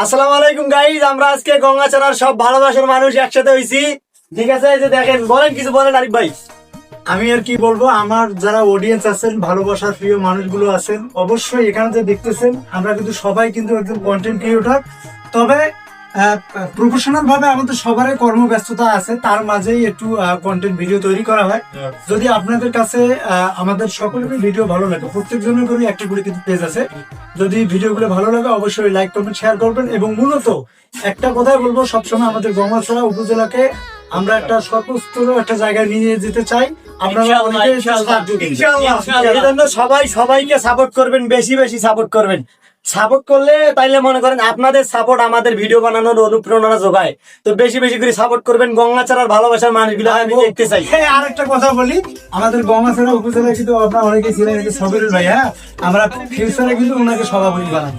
আসসালামু আলাইকুম গাইজ, আমরা আজকে গঙ্গাচড়ার সব ভালোবাসার মানুষ একসাথে হইছি। ঠিক আছে, এই যে দেখেন, বলেন কিছু বলেন আরিফ ভাই। আমি আর কি বলবো, আমার যারা অডিয়েন্স আছেন, ভালোবাসার প্রিয় মানুষগুলো আছেন, অবশ্যই এখানে যে দেখতেছেন আমরা কিন্তু সবাই কিন্তু একদম কন্টেন্ট ক্রিয়েটর। তবে প্রফেশনাল ভাবে আমাদের সবারই কর্মব্যস্ততা আছে, তার মাঝেই একটু কন্টেন্ট ভিডিও তৈরি করা হয়। যদি আপনাদের কাছে আমাদের সকলেরই ভিডিও ভালো লাগে, প্রত্যেকজনের করে একটা করে কিন্তু পেজ আছে, যদি ভিডিওগুলো ভালো লাগে অবশ্যই লাইক কমেন্ট শেয়ার করবেন। এবং মূলত একটা কথাই বলবো, সবসময় আমাদের গঙ্গাচড়া উপজেলাকে আমরা একটা সর্বোচ্চ একটা জায়গায় নিয়ে যেতে চাই। আপনারা অনেকেই সাহায্য করবেন। ইনশাআল্লাহ। এই জন্য সবাই সবাইকে সাপোর্ট করবেন, বেশি বেশি সাপোর্ট করবেন। সাপোর্ট করলে তাইলে মনে করেন আপনাদের সাপোর্ট আমাদের ভিডিও বানানোর অনুপ্রেরণা যোগায়। তো বেশি বেশি করে সাপোর্ট করবেন, গঙ্গাচড়ার ভালোবাসার মানুষগুলো আমি দেখতে চাই। হ্যাঁ, আর একটা কথা বলি, আমাদের গঙ্গাচড়া উপজেলা কিন্তু আপনারা অনেকেই ছিলেন সবিরুল ভাই। হ্যাঁ, আমরা ফিউচারে কিন্তু ওনাকে সভাপতি বানাবো।